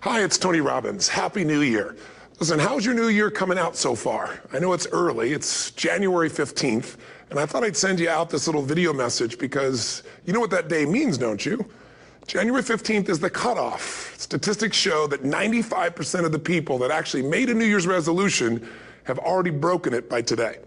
Hi, it's Tony Robbins. Happy New Year. Listen, how's your new year coming out so far? I know it's early. It's January 15th, and I thought I'd send you out this little video message because you know what that day means, don't you? January 15th is the cutoff. Statistics show that 95% of the people that actually made a New Year's resolution have already broken it by today.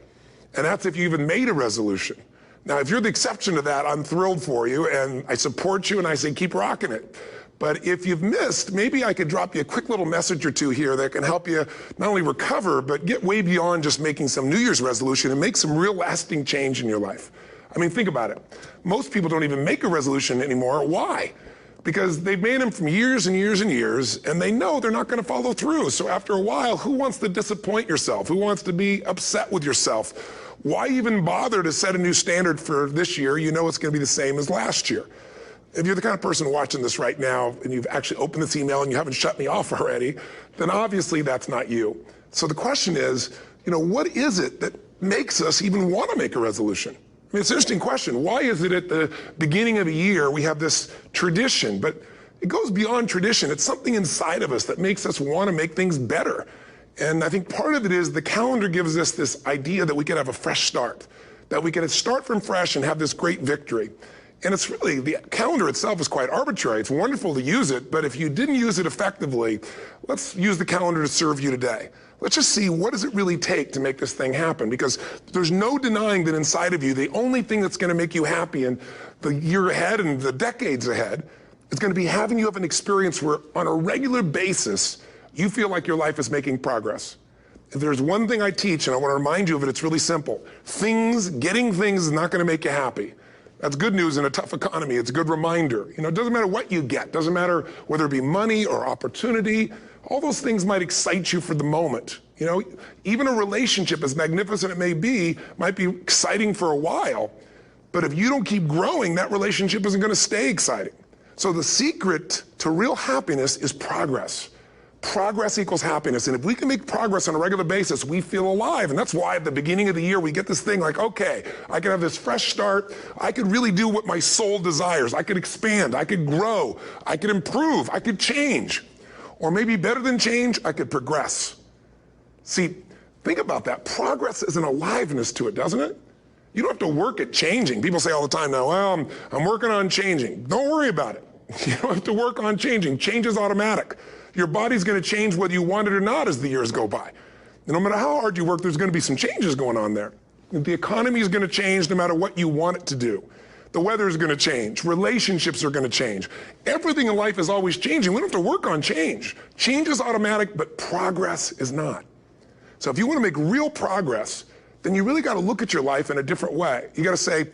And that's if you even made a resolution. Now, if you're the exception to that, I'm thrilled for you, and I support you, and I say keep rocking it. But if you've missed, maybe I could drop you a quick little message or two here that can help you not only recover, but get way beyond just making some New Year's resolution and make some real lasting change in your life. I mean, think about it. Most people don't even make a resolution anymore. Why? Because they've made them from years and years and years, and they know they're not going to follow through. So after a while, who wants to disappoint yourself? Who wants to be upset with yourself? Why even bother to set a new standard for this year? You know it's going to be the same as last year. If you're the kind of person watching this right now and you've actually opened this email and you haven't shut me off already, then obviously that's not you. So the question is, what is it that makes us even want to make a resolution? I mean, it's an interesting question. Why is it at the beginning of a year we have this tradition, but it goes beyond tradition. It's something inside of us that makes us want to make things better. And I think part of it is the calendar gives us this idea that we could have a fresh start, that we can start from fresh and have this great victory. And it's really, the calendar itself is quite arbitrary. It's wonderful to use it, but if you didn't use it effectively, let's use the calendar to serve you today. Let's just see, what does it really take to make this thing happen? Because there's no denying that inside of you, the only thing that's going to make you happy in the year ahead and the decades ahead is going to be having you have an experience where on a regular basis, you feel like your life is making progress. If there's one thing I teach, and I want to remind you of it, it's really simple. Getting things is not going to make you happy. That's good news in a tough economy. It's a good reminder. It doesn't matter what you get. Doesn't matter whether it be money or opportunity. All those things might excite you for the moment. Even a relationship, as magnificent it may be, might be exciting for a while. But if you don't keep growing, that relationship isn't going to stay exciting. So the secret to real happiness is progress. Progress equals happiness. And if we can make progress on a regular basis, we feel alive. And that's why at the beginning of the year, we get this thing like, okay, I can have this fresh start. I could really do what my soul desires. I could expand. I could grow. I could improve. I could change. Or maybe better than change, I could progress. See, think about that. Progress is an aliveness to it, doesn't it? You don't have to work at changing. People say all the time now, well, I'm working on changing. Don't worry about it. You don't have to work on changing. Change is automatic. Your body's going to change whether you want it or not as the years go by. And no matter how hard you work, there's going to be some changes going on there. The economy is going to change no matter what you want it to do. The weather is going to change. Relationships are going to change. Everything in life is always changing. We don't have to work on change. Change is automatic, but progress is not. So if you want to make real progress, then you really got to look at your life in a different way. You got to say,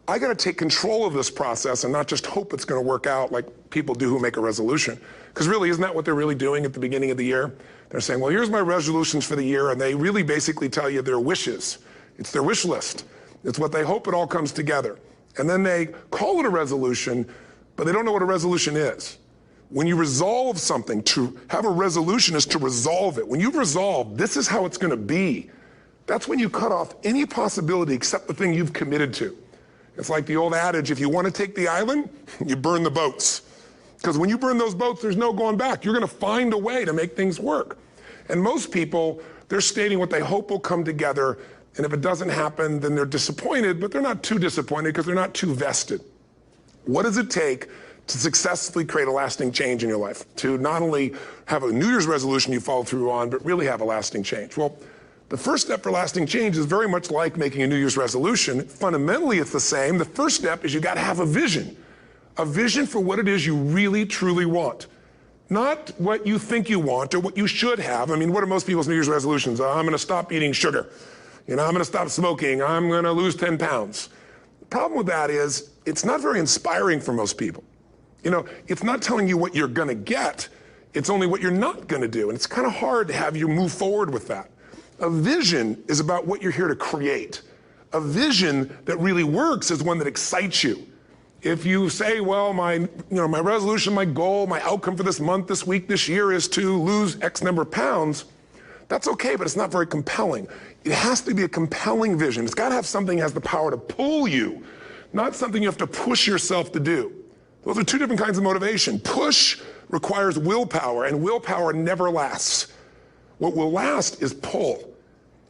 I got to take control of this process and not just hope it's going to work out like people do who make a resolution. Because really, isn't that what they're really doing at the beginning of the year? They're saying, well, here's my resolutions for the year, and they really basically tell you their wishes. It's their wish list. It's what they hope it all comes together. And then they call it a resolution, but they don't know what a resolution is. When you resolve something, to have a resolution is to resolve it. When you've resolved, this is how it's going to be, that's when you cut off any possibility except the thing you've committed to. It's like the old adage, if you want to take the island, you burn the boats. Because when you burn those boats, there's no going back. You're going to find a way to make things work. And most people, they're stating what they hope will come together, and if it doesn't happen, then they're disappointed, but they're not too disappointed because they're not too vested. What does it take to successfully create a lasting change in your life? To not only have a New Year's resolution you follow through on, but really have a lasting change? Well, the first step for lasting change is very much like making a New Year's resolution. Fundamentally, it's the same. The first step is you got to have a vision for what it is you really, truly want. Not what you think you want or what you should have. I mean, what are most people's New Year's resolutions? I'm going to stop eating sugar. I'm going to stop smoking. I'm going to lose 10 pounds. The problem with that is it's not very inspiring for most people. It's not telling you what you're going to get. It's only what you're not going to do. And it's kind of hard to have you move forward with that. A vision is about what you're here to create. A vision that really works is one that excites you. If you say, well, my resolution, my goal, my outcome for this month, this week, this year is to lose X number of pounds, that's okay, but it's not very compelling. It has to be a compelling vision. It's got to have something that has the power to pull you, not something you have to push yourself to do. Those are two different kinds of motivation. Push requires willpower, and willpower never lasts. What will last is pull.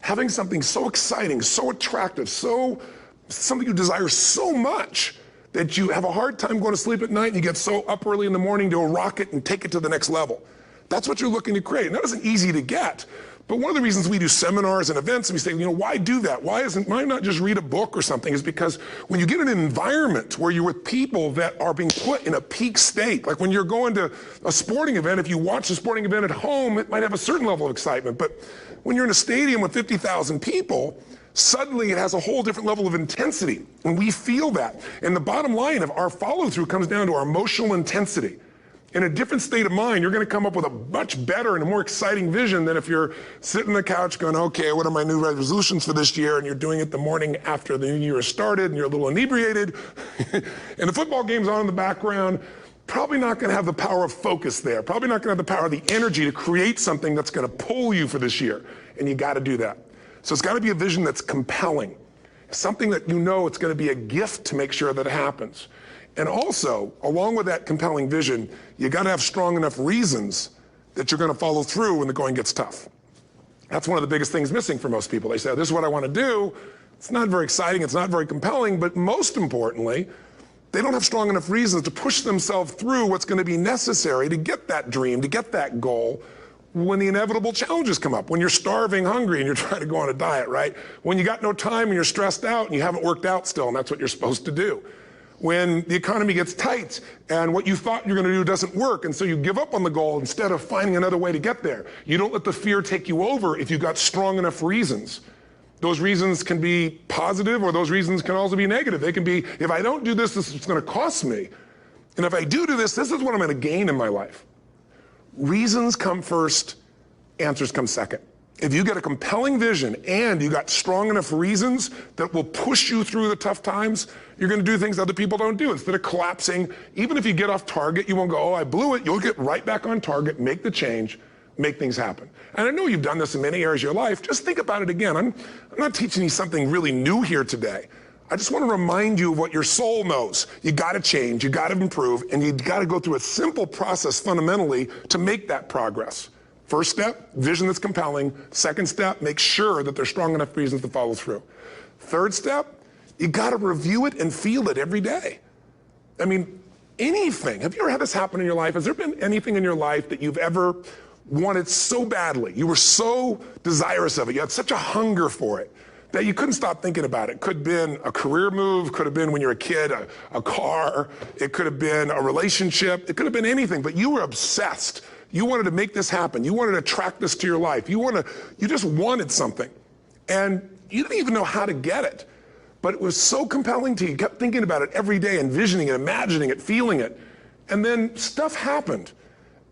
Having something so exciting, so attractive, something you desire so much that you have a hard time going to sleep at night and you get so up early in the morning to rock it and take it to the next level. That's what you're looking to create. And that isn't easy to get. But one of the reasons we do seminars and events and we say, why do that? Why not just read a book or something? Is because when you get in an environment where you're with people that are being put in a peak state, like when you're going to a sporting event, if you watch a sporting event at home, it might have a certain level of excitement. But when you're in a stadium with 50,000 people, suddenly it has a whole different level of intensity. And we feel that. And the bottom line of our follow-through comes down to our emotional intensity. In a different state of mind, you're going to come up with a much better and a more exciting vision than if you're sitting on the couch going, okay, what are my new resolutions for this year? And you're doing it the morning after the new year has started and you're a little inebriated and the football game's on in the background. Probably not going to have the power of focus there. Probably not going to have the power of the energy to create something that's going to pull you for this year. And you got to do that. So it's got to be a vision that's compelling. Something that it's going to be a gift to make sure that it happens. And also, along with that compelling vision, you got to have strong enough reasons that you're going to follow through when the going gets tough. That's one of the biggest things missing for most people. They say, this is what I want to do. It's not very exciting. It's not very compelling. But most importantly, they don't have strong enough reasons to push themselves through what's going to be necessary to get that dream, to get that goal when the inevitable challenges come up. When you're starving, hungry, and you're trying to go on a diet, right? When you got no time and you're stressed out and you haven't worked out still, and that's what you're supposed to do. When the economy gets tight and what you thought you're going to do doesn't work, and so you give up on the goal instead of finding another way to get there. You don't let the fear take you over if you've got strong enough reasons. Those reasons can be positive, or those reasons can also be negative. They can be, if I don't do this, this is going to cost me. And if I do this, this is what I'm going to gain in my life. Reasons come first, answers come second. If you get a compelling vision and you got strong enough reasons that will push you through the tough times, you're going to do things other people don't do. Instead of collapsing, even if you get off target, you won't go, oh, I blew it. You'll get right back on target, make the change, make things happen. And I know you've done this in many areas of your life. Just think about it again. I'm not teaching you something really new here today. I just want to remind you of what your soul knows. You got to change, you got to improve, and you got to go through a simple process fundamentally to make that progress. First step, vision that's compelling. Second step, make sure that there's strong enough reasons to follow through. Third step, you got to review it and feel it every day. I mean, anything. Have you ever had this happen in your life? Has there been anything in your life that you've ever wanted so badly? You were so desirous of it. You had such a hunger for it that you couldn't stop thinking about it. Could have been a career move, could have been when you were a kid, a car, it could have been a relationship, it could have been anything, but you were obsessed. You wanted to make this happen. You wanted to attract this to your life. You just wanted something. And you didn't even know how to get it. But it was so compelling to you. You kept thinking about it every day, envisioning it, imagining it, feeling it. And then stuff happened.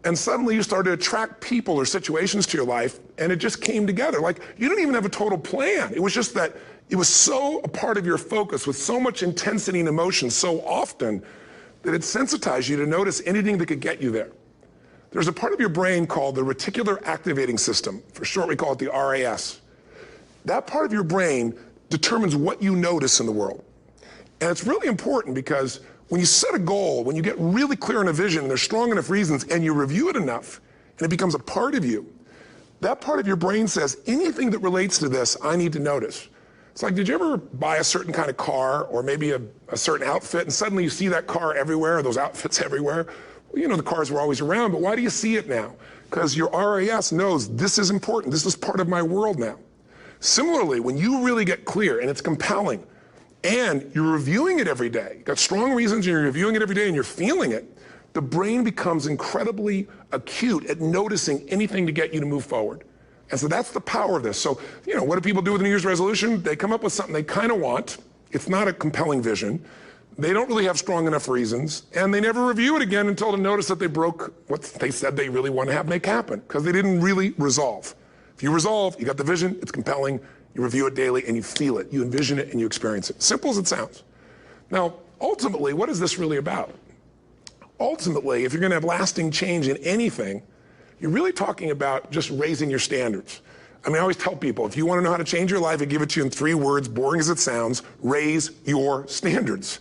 And suddenly you started to attract people or situations to your life, and it just came together. Like, you didn't even have a total plan. It was just that it was so a part of your focus with so much intensity and emotion so often that it sensitized you to notice anything that could get you there. There's a part of your brain called the reticular activating system. For short, we call it the RAS. That part of your brain determines what you notice in the world. And it's really important because when you set a goal, when you get really clear on a vision, and there's strong enough reasons, and you review it enough, and it becomes a part of you, that part of your brain says, anything that relates to this, I need to notice. It's like, did you ever buy a certain kind of car or maybe a certain outfit, and suddenly you see that car everywhere, or those outfits everywhere? Well, you know, the cars were always around, but why do you see it now? Because your RAS knows this is important. This is part of my world now. Similarly, when you really get clear and it's compelling and you're reviewing it every day, you've got strong reasons and you're reviewing it every day and you're feeling it, the brain becomes incredibly acute at noticing anything to get you to move forward. And so that's the power of this. So, you know, what do people do with a New Year's resolution? They come up with something they kind of want. It's not a compelling vision. They don't really have strong enough reasons, and they never review it again until to notice that they broke what they said they really want to have make happen, because they didn't really resolve. If you resolve, you got the vision, it's compelling, you review it daily, and you feel it, you envision it, and you experience it. Simple as it sounds. Now, ultimately, what is this really about? Ultimately, if you're going to have lasting change in anything, you're really talking about just raising your standards. I mean, I always tell people, if you want to know how to change your life, I give it to you in 3 words, boring as it sounds: raise your standards.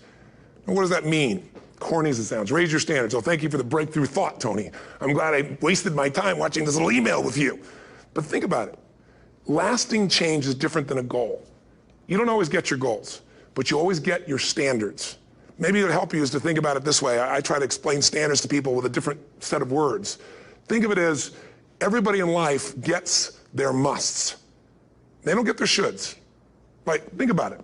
And what does that mean? corny as it sounds. Raise your standards. Oh, thank you for the breakthrough thought, Tony. I'm glad I wasted my time watching this little email with you. But think about it. Lasting change is different than a goal. You don't always get your goals, but you always get your standards. Maybe it would help you is to think about it this way. I try to explain standards to people with a different set of words. Think of it as everybody in life gets their musts. They don't get their shoulds. Like, think about it.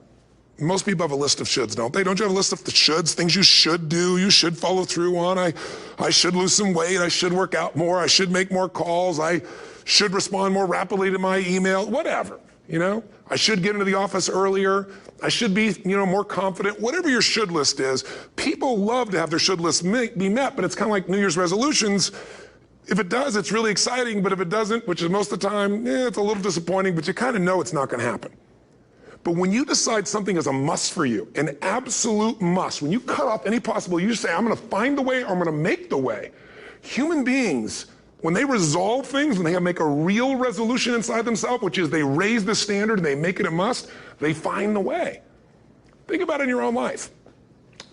Most people have a list of shoulds, don't they? Don't you have a list of the shoulds, things you should do, you should follow through on? I should lose some weight, I should work out more, I should make more calls, I should respond more rapidly to my email, whatever, you know? I should get into the office earlier, I should be, more confident. Whatever your should list is, people love to have their should list be met, but it's kind of like New Year's resolutions. If it does, it's really exciting, but if it doesn't, which is most of the time, it's a little disappointing, but you kind of know it's not going to happen. But when you decide something is a must for you, an absolute must, when you cut off any possible, you say, I'm going to find the way or I'm going to make the way. Human beings, when they resolve things, when they make a real resolution inside themselves, which is they raise the standard and they make it a must, they find the way. Think about it in your own life.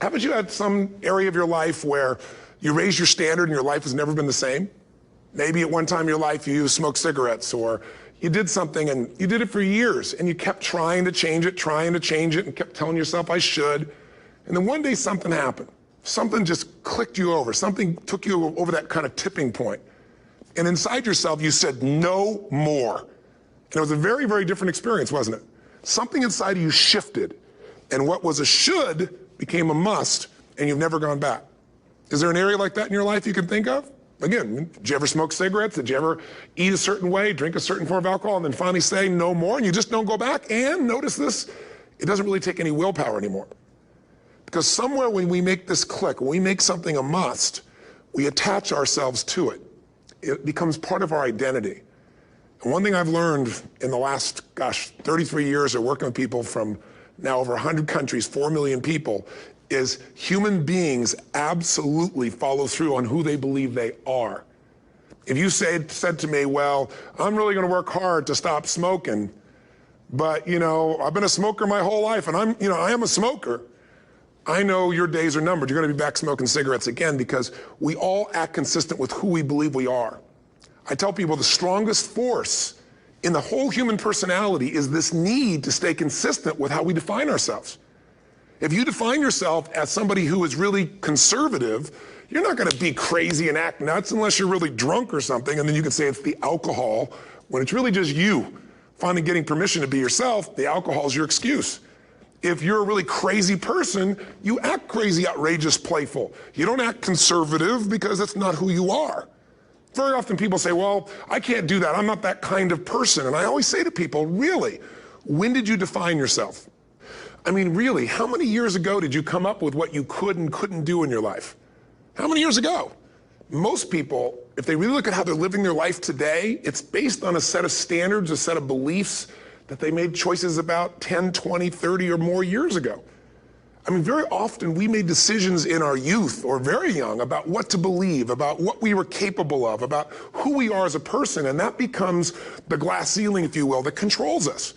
Haven't you had some area of your life where you raise your standard and your life has never been the same? Maybe at one time in your life you smoked cigarettes, or you did something and you did it for years and you kept trying to change it and kept telling yourself I should. And then one day something happened. Something just clicked you over. Something took you over that kind of tipping point. And inside yourself you said no more. And it was a very, very different experience, wasn't it? Something inside of you shifted and what was a should became a must and you've never gone back. Is there an area like that in your life you can think of? Again, did you ever smoke cigarettes? Did you ever eat a certain way, drink a certain form of alcohol, and then finally say no more, and you just don't go back? And notice this, it doesn't really take any willpower anymore. Because somewhere when we make this click, when we make something a must, we attach ourselves to it. It becomes part of our identity. And one thing I've learned in the last, 33 years of working with people from now over 100 countries, 4 million people, is human beings absolutely follow through on who they believe they are. If you said to me, well, I'm really going to work hard to stop smoking, but I've been a smoker my whole life and I am a smoker. I know your days are numbered. You're going to be back smoking cigarettes again because we all act consistent with who we believe we are. I tell people the strongest force in the whole human personality is this need to stay consistent with how we define ourselves. If you define yourself as somebody who is really conservative, you're not going to be crazy and act nuts unless you're really drunk or something, and then you can say it's the alcohol. When it's really just you finally getting permission to be yourself, the alcohol is your excuse. If you're a really crazy person, you act crazy, outrageous, playful. You don't act conservative because that's not who you are. Very often people say, well, I can't do that. I'm not that kind of person. And I always say to people, really, when did you define yourself? I mean, really, how many years ago did you come up with what you could and couldn't do in your life? How many years ago? Most people, if they really look at how they're living their life today, it's based on a set of standards, a set of beliefs that they made choices about 10, 20, 30 or more years ago. I mean, very often we made decisions in our youth or very young about what to believe, about what we were capable of, about who we are as a person, and that becomes the glass ceiling, if you will, that controls us.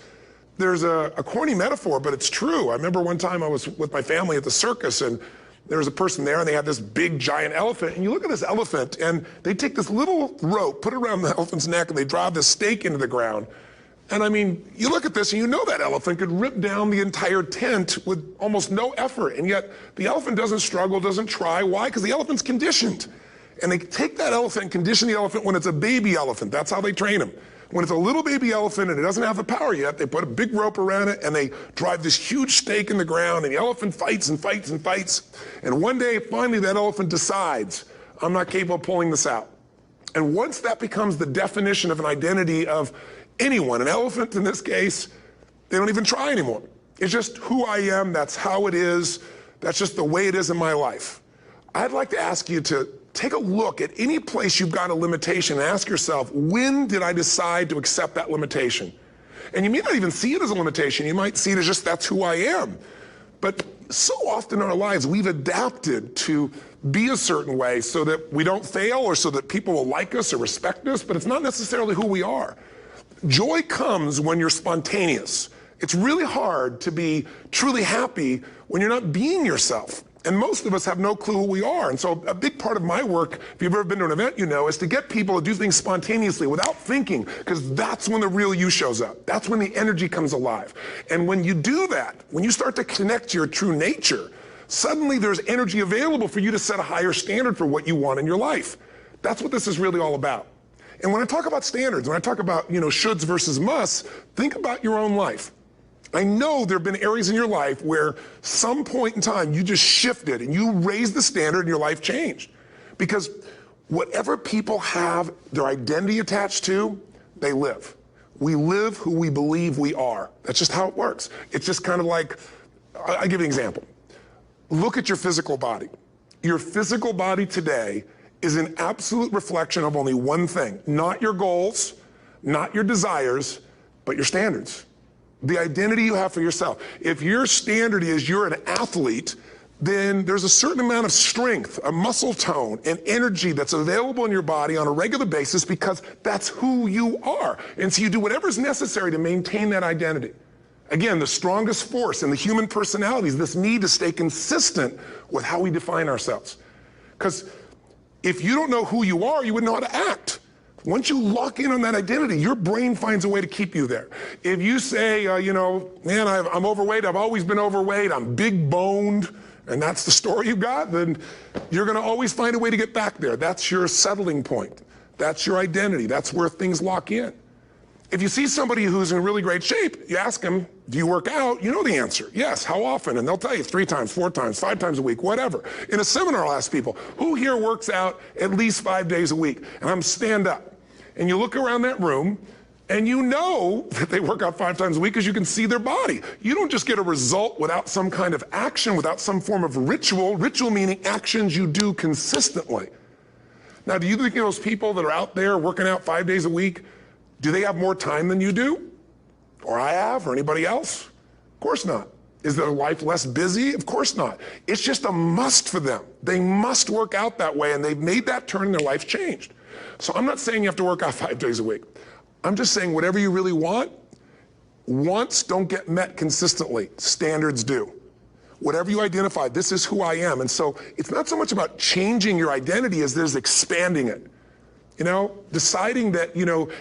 There's a corny metaphor, but it's true. I remember one time I was with my family at the circus, and there was a person there, and they had this big, giant elephant. And you look at this elephant, and they take this little rope, put it around the elephant's neck, and they drive this stake into the ground. And I mean, you look at this, and you know that elephant could rip down the entire tent with almost no effort. And yet, the elephant doesn't struggle, doesn't try. Why? Because the elephant's conditioned. And they take that elephant and condition the elephant when it's a baby elephant. That's how they train them. When it's a little baby elephant and it doesn't have the power yet, they put a big rope around it and they drive this huge stake in the ground, and the elephant fights and fights and fights. And one day, finally, that elephant decides, I'm not capable of pulling this out. And once that becomes the definition of an identity of anyone, an elephant in this case, they don't even try anymore. It's just who I am, that's how it is, that's just the way it is in my life. I'd like to ask you to take a look at any place you've got a limitation and ask yourself, when did I decide to accept that limitation? And you may not even see it as a limitation. You might see it as just that's who I am. But so often in our lives, we've adapted to be a certain way so that we don't fail or so that people will like us or respect us, but it's not necessarily who we are. Joy comes when you're spontaneous. It's really hard to be truly happy when you're not being yourself. And most of us have no clue who we are. And so a big part of my work, if you've ever been to an event, you know, is to get people to do things spontaneously without thinking, because that's when the real you shows up. That's when the energy comes alive. And when you do that, when you start to connect to your true nature, suddenly there's energy available for you to set a higher standard for what you want in your life. That's what this is really all about. And when I talk about standards, when I talk about, shoulds versus musts, think about your own life. I know there have been areas in your life where some point in time you just shifted and you raised the standard and your life changed. Because whatever people have their identity attached to, they live. We live who we believe we are. That's just how it works. It's just kind of like, I'll give you an example. Look at your physical body. Your physical body today is an absolute reflection of only one thing, not your goals, not your desires, but your standards. The identity you have for yourself. If your standard is you're an athlete, then there's a certain amount of strength, a muscle tone, and energy that's available in your body on a regular basis because that's who you are. And so you do whatever's necessary to maintain that identity. Again, the strongest force in the human personality is this need to stay consistent with how we define ourselves. Because if you don't know who you are, you wouldn't know how to act. Once you lock in on that identity, your brain finds a way to keep you there. If you say, man, I'm overweight, I've always been overweight, I'm big boned, and that's the story you got, then you're gonna always find a way to get back there. That's your settling point. That's your identity. That's where things lock in. If you see somebody who's in really great shape, you ask them, do you work out? You know the answer. Yes, how often? And they'll tell you 3 times, 4 times, 5 times a week, whatever. In a seminar, I'll ask people, who here works out at least 5 days a week? And I'm stand up. And you look around that room, and you know that they work out 5 times a week because you can see their body. You don't just get a result without some kind of action, without some form of ritual. Ritual meaning actions you do consistently. Now, do you think those people that are out there working out 5 days a week, do they have more time than you do? Or I have, or anybody else? Of course not. Is their life less busy? Of course not. It's just a must for them. They must work out that way, and they've made that turn and their life's changed. So I'm not saying you have to work out 5 days a week. I'm just saying whatever you really want, wants don't get met consistently. Standards do. Whatever you identify, this is who I am. And so it's not so much about changing your identity as there's expanding it. Deciding that,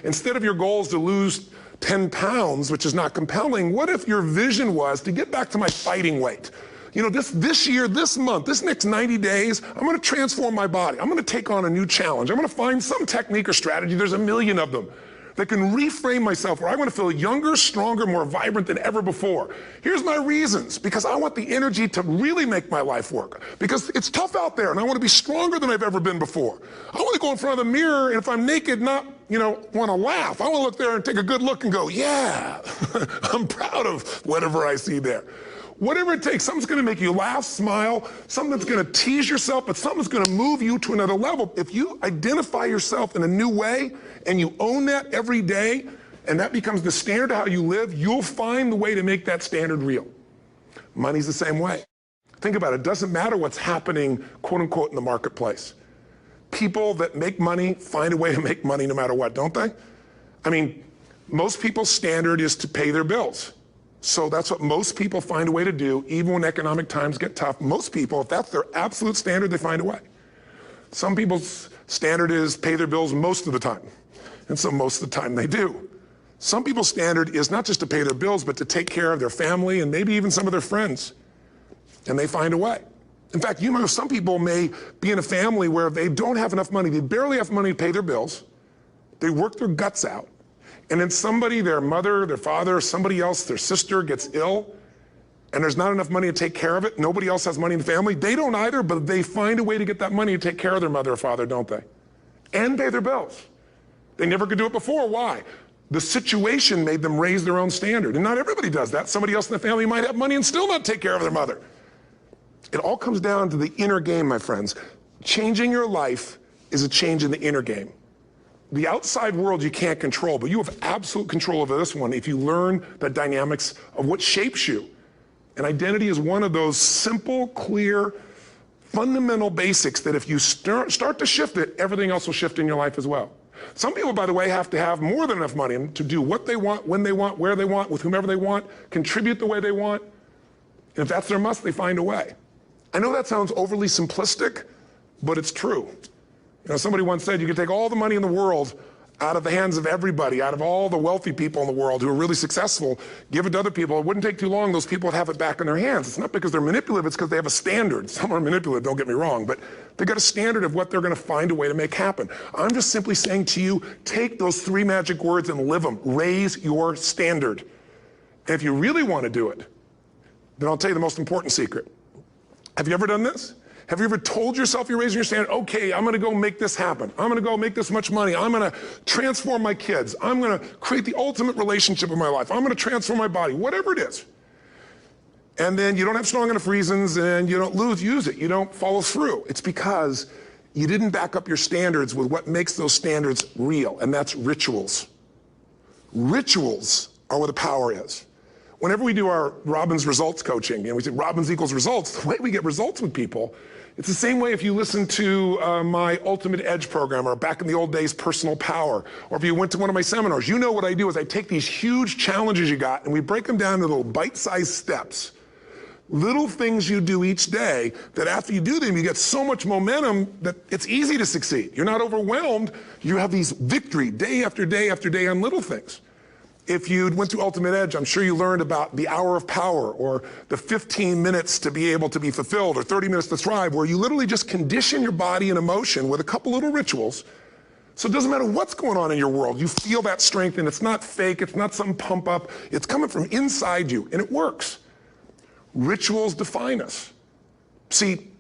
instead of your goals to lose 10 pounds, which is not compelling, what if your vision was to get back to my fighting weight? This year, this month, this next 90 days, I'm going to transform my body. I'm going to take on a new challenge. I'm going to find some technique or strategy, there's a million of them, that can reframe myself where I want to feel younger, stronger, more vibrant than ever before. Here's my reasons. Because I want the energy to really make my life work. Because it's tough out there, and I want to be stronger than I've ever been before. I want to go in front of the mirror, and if I'm naked, not, want to laugh. I want to look there and take a good look and go, yeah, I'm proud of whatever I see there. Whatever it takes, something's going to make you laugh, smile, something that's going to tease yourself, but something's going to move you to another level. If you identify yourself in a new way and you own that every day, and that becomes the standard of how you live, you'll find the way to make that standard real. Money's the same way. Think about it. It doesn't matter what's happening, quote unquote, in the marketplace. People that make money find a way to make money no matter what, don't they? I mean, most people's standard is to pay their bills. So that's what most people find a way to do, even when economic times get tough. Most people, if that's their absolute standard, they find a way. Some people's standard is pay their bills most of the time. And so most of the time they do. Some people's standard is not just to pay their bills, but to take care of their family and maybe even some of their friends. And they find a way. In fact, some people may be in a family where they don't have enough money. They barely have money to pay their bills. They work their guts out. And then somebody, their mother, their father, somebody else, their sister gets ill, and there's not enough money to take care of it. Nobody else has money in the family. They don't either, but they find a way to get that money to take care of their mother or father, don't they? And pay their bills. They never could do it before. Why? The situation made them raise their own standard. And not everybody does that. Somebody else in the family might have money and still not take care of their mother. It all comes down to the inner game, my friends. Changing your life is a change in the inner game. The outside world you can't control, but you have absolute control over this one if you learn the dynamics of what shapes you. And identity is one of those simple, clear, fundamental basics that if you start to shift it, everything else will shift in your life as well. Some people, by the way, have to have more than enough money to do what they want, when they want, where they want, with whomever they want, contribute the way they want. And if that's their must, they find a way. I know that sounds overly simplistic, but it's true. You know, somebody once said you could take all the money in the world out of the hands of everybody, out of all the wealthy people in the world who are really successful, give it to other people. It wouldn't take too long, those people would have it back in their hands. It's not because they're manipulative, it's because they have a standard. Some are manipulative, don't get me wrong, but they've got a standard of what they're gonna find a way to make happen. I'm just simply saying to you, take those 3 magic words and live them. Raise your standard. And if you really wanna do it, then I'll tell you the most important secret. Have you ever done this? Have you ever told yourself you're raising your standard? Okay, I'm gonna go make this happen. I'm gonna go make this much money. I'm gonna transform my kids. I'm gonna create the ultimate relationship in my life. I'm gonna transform my body, whatever it is. And then you don't have strong enough reasons and you don't use it. You don't follow through. It's because you didn't back up your standards with what makes those standards real, and that's rituals. Rituals are where the power is. Whenever we do our Robbins results coaching, and we say Robbins equals results, the way we get results with people, it's the same way if you listen to my Ultimate Edge program, or back in the old days, Personal Power, or if you went to one of my seminars. You know what I do is I take these huge challenges you got and we break them down into little bite-sized steps. Little things you do each day that after you do them, you get so much momentum that it's easy to succeed. You're not overwhelmed. You have these victory day after day after day on little things. If you went through Ultimate Edge, I'm sure you learned about the hour of power, or the 15 minutes to be able to be fulfilled, or 30 minutes to thrive, where you literally just condition your body and emotion with a couple little rituals. So it doesn't matter what's going on in your world, you feel that strength, and it's not fake, it's not some pump up, it's coming from inside you, and it works. Rituals define us. See,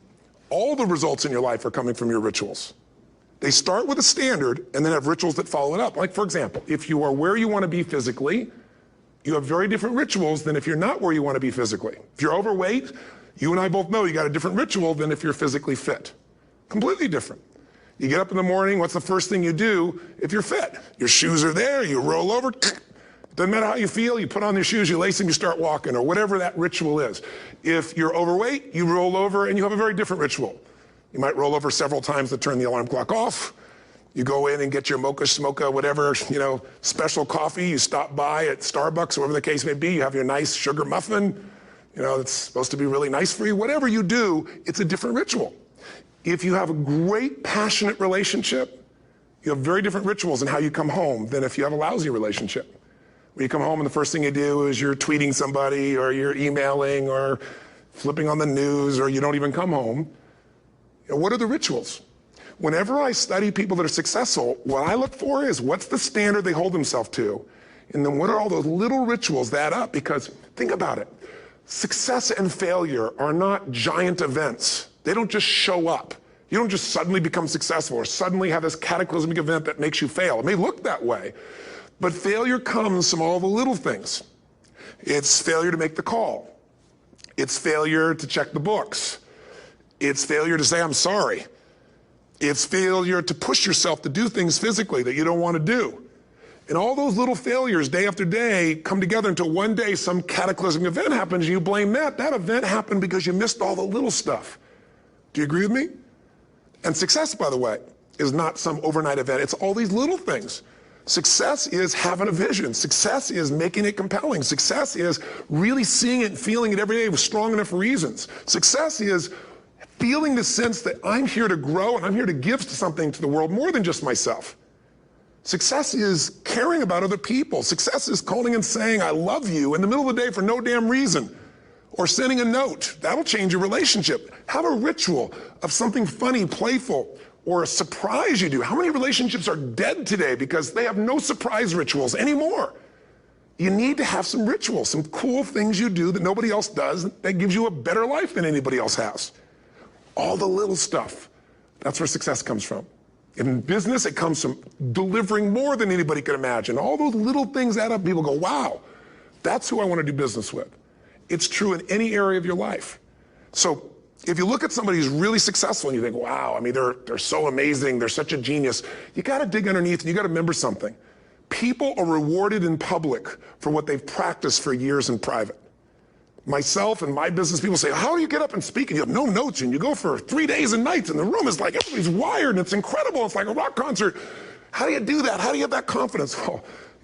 all the results in your life are coming from your rituals. They start with a standard and then have rituals that follow it up. Like, for example, if you are where you want to be physically, you have very different rituals than if you're not where you want to be physically. If you're overweight, you and I both know you got a different ritual than if you're physically fit. Completely different. You get up in the morning, what's the first thing you do if you're fit? Your shoes are there, you roll over, doesn't matter how you feel, you put on your shoes, you lace them, you start walking, or whatever that ritual is. If you're overweight, you roll over and you have a very different ritual. You might roll over several times to turn the alarm clock off. You go in and get your mocha, smocha, whatever, special coffee. You stop by at Starbucks, or whatever the case may be. You have your nice sugar muffin. It's supposed to be really nice for you. Whatever you do, it's a different ritual. If you have a great, passionate relationship, you have very different rituals in how you come home than if you have a lousy relationship. When you come home and the first thing you do is you're tweeting somebody, or you're emailing, or flipping on the news, or you don't even come home. What are the rituals? Whenever I study people that are successful, what I look for is what's the standard they hold themselves to, and then what are all those little rituals that add up? Because think about it. Success and failure are not giant events. They don't just show up. You don't just suddenly become successful or suddenly have this cataclysmic event that makes you fail. It may look that way, but failure comes from all the little things. It's failure to make the call. It's failure to check the books. It's failure to say, I'm sorry. It's failure to push yourself to do things physically that you don't want to do. And all those little failures day after day come together until one day some cataclysmic event happens and you blame that. That event happened because you missed all the little stuff. Do you agree with me? And success, by the way, is not some overnight event. It's all these little things. Success is having a vision. Success is making it compelling. Success is really seeing it and feeling it every day with strong enough reasons. Success is feeling the sense that I'm here to grow and I'm here to give something to the world more than just myself. Success is caring about other people. Success is calling and saying, I love you in the middle of the day for no damn reason. Or sending a note. That'll change your relationship. Have a ritual of something funny, playful, or a surprise you do. How many relationships are dead today because they have no surprise rituals anymore? You need to have some rituals, some cool things you do that nobody else does that gives you a better life than anybody else has. All the little stuff. That's where success comes from. In business, it comes from delivering more than anybody could imagine. All those little things add up. People go, wow, that's who I want to do business with. It's true in any area of your life. So if you look at somebody who's really successful and you think, wow, I mean, they're so amazing, they're such a genius, you got to dig underneath and you got to remember something. People are rewarded in public for what they've practiced for years in private. Myself and my business people say, how do you get up and speak? And you have no notes and you go for 3 days and nights and the room is like, everybody's wired and it's incredible. It's like a rock concert. How do you do that? How do you have that confidence? Well,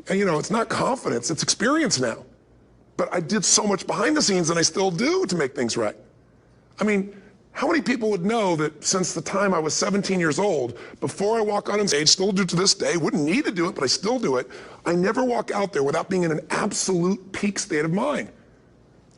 it's not confidence, it's experience now. But I did so much behind the scenes and I still do to make things right. I mean, How many people would know that since the time I was 17 years old, before I walk on stage, still do to this day, wouldn't need to do it, but I still do it, I never walk out there without being in an absolute peak state of mind.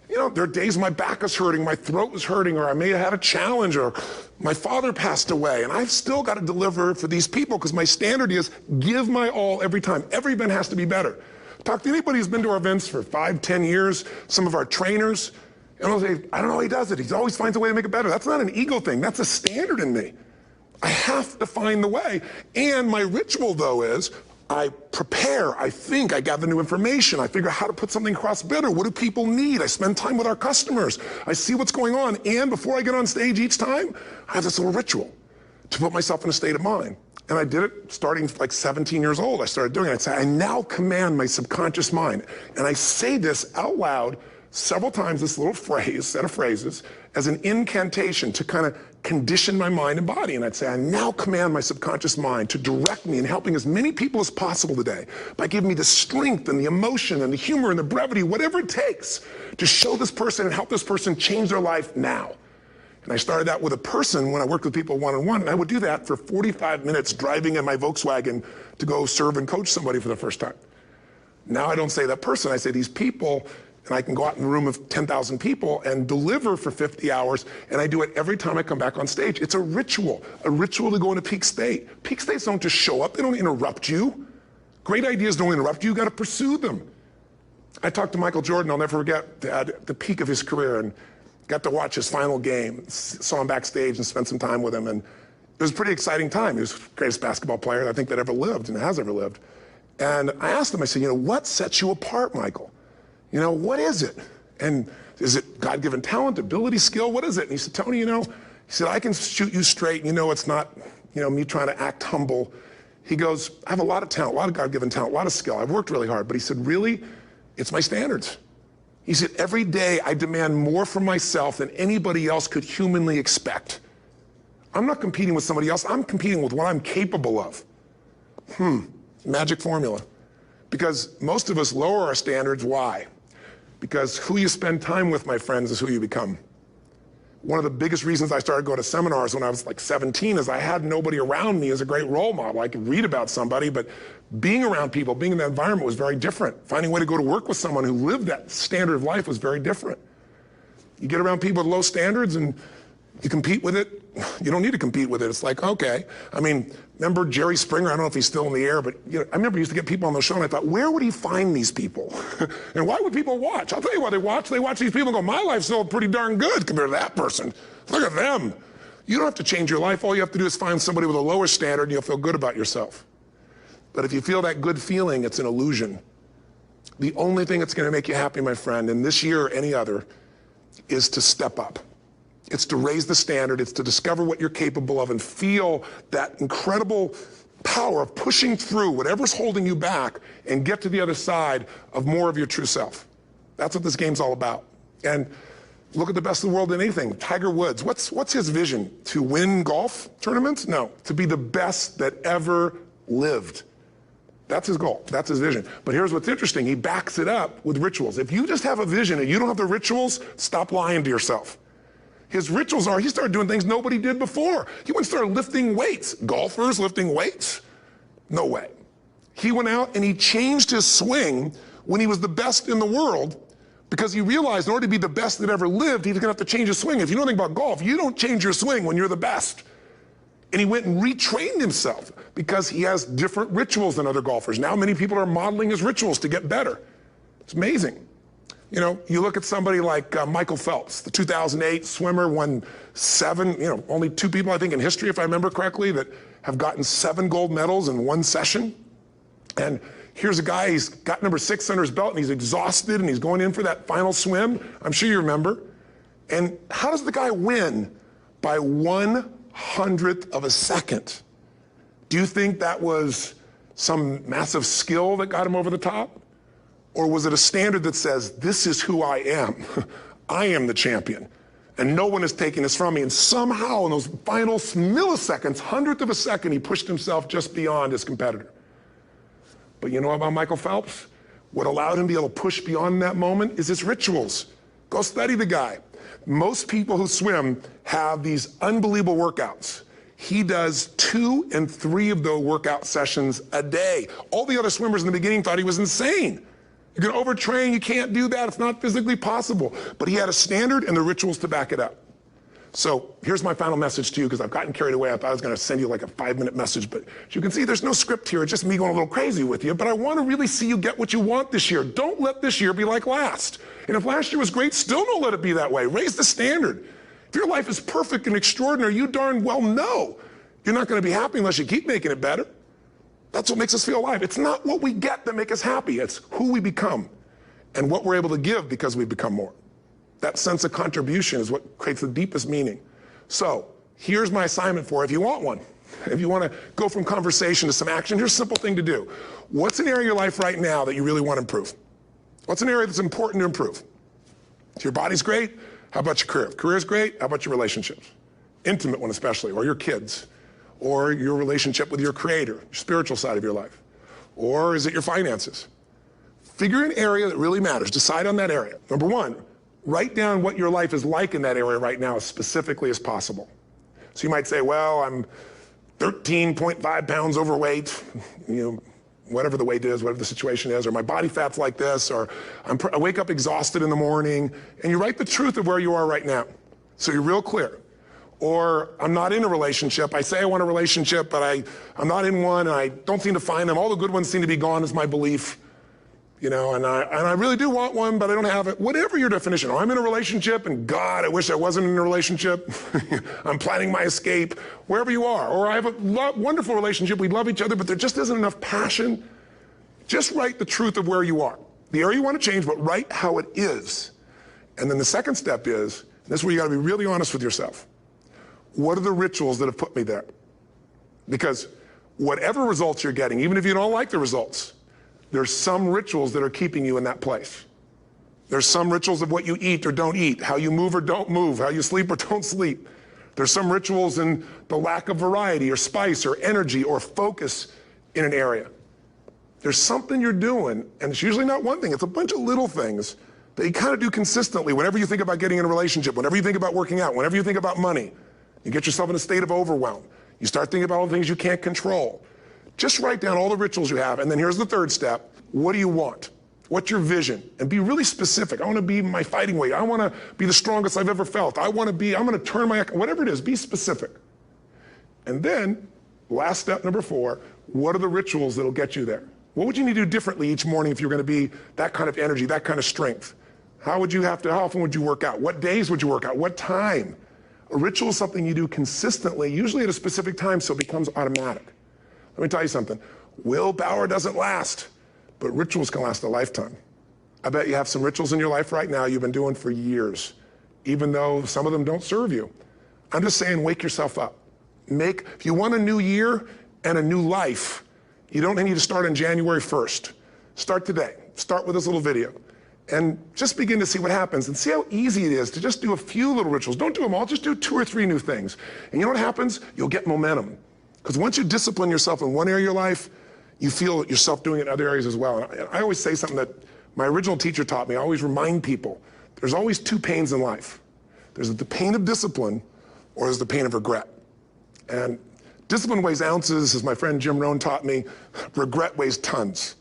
You know, there are days my back is hurting, my throat was hurting, or I may have had a challenge, or my father passed away, and I've still got to deliver for these people because my standard is give my all every time. Every event has to be better. Talk to anybody who's been to our events for 5, 10 years, some of our trainers, and they'll say, I don't know how he does it. He always finds a way to make it better. That's not an ego thing. That's a standard in me. I have to find the way. And my ritual, though, is I prepare, I think, I gather new information, I figure out how to put something across better. What do people need? I spend time with our customers. I see what's going on. And before I get on stage each time, I have this little ritual to put myself in a state of mind. And I did it starting like 17 years old. I started doing it. I'd say, I now command my subconscious mind. And I say this out loud several times, this little phrase, set of phrases, as an incantation to kind of condition my mind and body. And I'd say, I now command my subconscious mind to direct me in helping as many people as possible today by giving me the strength and the emotion and the humor and the brevity, whatever it takes to show this person and help this person change their life now. And I started out with a person when I worked with people one-on-one, and I would do that for 45 minutes driving in my Volkswagen to go serve and coach somebody for the first time. Now I don't say that person, I say these people, and I can go out in a room of 10,000 people and deliver for 50 hours, and I do it every time I come back on stage. It's a ritual to go into peak state. Peak states don't just show up, they don't interrupt you. Great ideas don't interrupt you, you gotta pursue them. I talked to Michael Jordan, I'll never forget, at the peak of his career, and got to watch his final game, saw him backstage and spent some time with him, and it was a pretty exciting time. He was the greatest basketball player I think that ever lived and has ever lived. And I asked him, I said, what sets you apart, Michael? What is it? And is it God-given talent, ability, skill? What is it? And he said, Tony, he said, I can shoot you straight. It's not, me trying to act humble. He goes, I have a lot of talent, a lot of God-given talent, a lot of skill. I've worked really hard. But he said, really, it's my standards. He said, every day I demand more from myself than anybody else could humanly expect. I'm not competing with somebody else. I'm competing with what I'm capable of. Magic formula. Because most of us lower our standards. Why? Because who you spend time with, my friends, is who you become. One of the biggest reasons I started going to seminars when I was like 17 is I had nobody around me as a great role model. I could read about somebody, but being around people, being in that environment was very different. Finding a way to go to work with someone who lived that standard of life was very different. You get around people with low standards and you compete with it. You don't need to compete with it. It's like, okay. Remember Jerry Springer? I don't know if he's still in the air, but I remember he used to get people on the show, and I thought, where would he find these people? And why would people watch? I'll tell you why they watch. They watch these people and go, my life's still pretty darn good compared to that person. Look at them. You don't have to change your life. All you have to do is find somebody with a lower standard, and you'll feel good about yourself. But if you feel that good feeling, it's an illusion. The only thing that's going to make you happy, my friend, in this year or any other, is to step up. It's to raise the standard. It's to discover what you're capable of and feel that incredible power of pushing through whatever's holding you back and get to the other side of more of your true self. That's what this game's all about. And look at the best of the world in anything. Tiger Woods, what's his vision? To win golf tournaments? No, to be the best that ever lived. That's his goal. That's his vision. But here's what's interesting. He backs it up with rituals. If you just have a vision and you don't have the rituals, stop lying to yourself. His rituals are, he started doing things nobody did before. He went and started lifting weights. Golfers lifting weights? No way. He went out and he changed his swing when he was the best in the world because he realized in order to be the best that ever lived, he was going to have to change his swing. If you know anything about golf, you don't change your swing when you're the best. And he went and retrained himself because he has different rituals than other golfers. Now many people are modeling his rituals to get better. It's amazing. You look at somebody like Michael Phelps, the 2008 swimmer, won 7, only 2 people, I think, in history, if I remember correctly, that have gotten 7 gold medals in one session. And here's a guy, he's got number 6 under his belt, and he's exhausted, and he's going in for that final swim. I'm sure you remember. And how does the guy win? By 1/100th of a second. Do you think that was some massive skill that got him over the top? Or was it a standard that says, this is who I am? I am the champion. And no one is taking this from me. And somehow in those final milliseconds, 100th of a second, he pushed himself just beyond his competitor. But you know about Michael Phelps? What allowed him to be able to push beyond that moment is his rituals. Go study the guy. Most people who swim have these unbelievable workouts. He does 2 and 3 of those workout sessions a day. All the other swimmers in the beginning thought he was insane. You're gonna overtrain, you can't do that, it's not physically possible. But he had a standard and the rituals to back it up. So here's my final message to you, because I've gotten carried away. I thought I was gonna send you like a 5-minute message, but as you can see, there's no script here, it's just me going a little crazy with you, but I wanna really see you get what you want this year. Don't let this year be like last. And if last year was great, still don't let it be that way. Raise the standard. If your life is perfect and extraordinary, you darn well know you're not gonna be happy unless you keep making it better. That's what makes us feel alive. It's not what we get that makes us happy, it's who we become and what we're able to give because we become more. That sense of contribution is what creates the deepest meaning. So here's my assignment for you, if you want one. If you want to go from conversation to some action, here's a simple thing to do. What's an area of your life right now that you really want to improve? What's an area that's important to improve? If your body's great, how about your career? If career's great, how about your relationships? Intimate one especially, or your kids, or your relationship with your creator, your spiritual side of your life. Or is it your finances? Figure an area that really matters. Decide on that area. Number 1, write down what your life is like in that area right now as specifically as possible. So you might say, well, I'm 13.5 pounds overweight, whatever the weight is, whatever the situation is, or my body fat's like this, or I wake up exhausted in the morning, and you write the truth of where you are right now. So you're real clear. Or I'm not in a relationship. I say I want a relationship, but I'm not in one, and I don't seem to find them. All the good ones seem to be gone is my belief. And I really do want one, but I don't have it. Whatever your definition. Or I'm in a relationship, and God, I wish I wasn't in a relationship. I'm planning my escape. Wherever you are. Or I have a wonderful relationship. We love each other, but there just isn't enough passion. Just write the truth of where you are. The area you want to change, but write how it is. And then the second step is, and this is where you got to be really honest with yourself. What are the rituals that have put me there? Because whatever results you're getting, even if you don't like the results, there's some rituals that are keeping you in that place. There's some rituals of what you eat or don't eat, how you move or don't move, how you sleep or don't sleep. There's some rituals in the lack of variety or spice or energy or focus in an area. There's something you're doing, and it's usually not one thing, it's a bunch of little things that you kind of do consistently whenever you think about getting in a relationship, whenever you think about working out, whenever you think about money. You get yourself in a state of overwhelm. You start thinking about all the things you can't control. Just write down all the rituals you have, and then here's the third step. What do you want? What's your vision? And be really specific. I want to be my fighting weight. I want to be the strongest I've ever felt. I'm going to turn whatever it is, be specific. And then, last step, number 4, what are the rituals that'll get you there? What would you need to do differently each morning if you're going to be that kind of energy, that kind of strength? How often would you work out? What days would you work out? What time? A ritual is something you do consistently, usually at a specific time, so it becomes automatic. Let me tell you something. Willpower doesn't last, but rituals can last a lifetime. I bet you have some rituals in your life right now you've been doing for years, even though some of them don't serve you. I'm just saying, wake yourself up. If you want a new year and a new life, you don't need to start on January 1st. Start today. Start with this little video. And just begin to see what happens and see how easy it is to just do a few little rituals. Don't do them all, just do 2 or 3 new things. And you know what happens? You'll get momentum. Because once you discipline yourself in one area of your life, you feel yourself doing it in other areas as well. And I always say something that my original teacher taught me. I always remind people, there's always 2 pains in life. There's the pain of discipline, or there's the pain of regret. And discipline weighs ounces, as my friend Jim Rohn taught me. Regret weighs tons.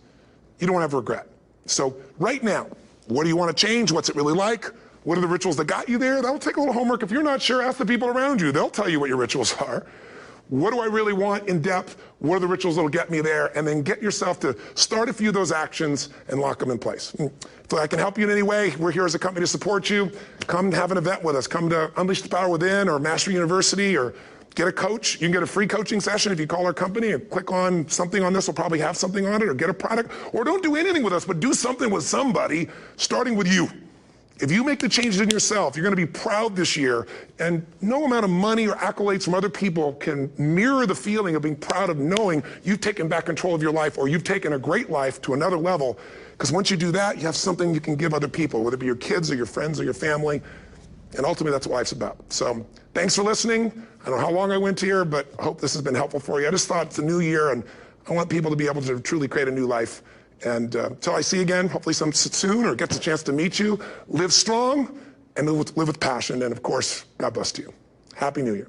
You don't have regret. So right now, what do you want to change? What's it really like? What are the rituals that got you there? That'll take a little homework. If you're not sure, ask the people around you. They'll tell you what your rituals are. What do I really want in depth? What are the rituals that'll get me there? And then get yourself to start a few of those actions and lock them in place. If I can help you in any way, we're here as a company to support you. Come have an event with us. Come to Unleash the Power Within or Mastery University, or get a coach. You can get a free coaching session if you call our company and click on something on this. We'll probably have something on it, or get a product. Or don't do anything with us, but do something with somebody, starting with you. If you make the changes in yourself, you're going to be proud this year, and no amount of money or accolades from other people can mirror the feeling of being proud of knowing you've taken back control of your life, or you've taken a great life to another level. Because once you do that, you have something you can give other people, whether it be your kids or your friends or your family. And ultimately, that's what life's about. So thanks for listening. I don't know how long I went here, but I hope this has been helpful for you. I just thought it's a new year, and I want people to be able to truly create a new life. And until I see you again, hopefully soon, or gets a chance to meet you, live strong and live with passion. And of course, God bless to you. Happy New Year.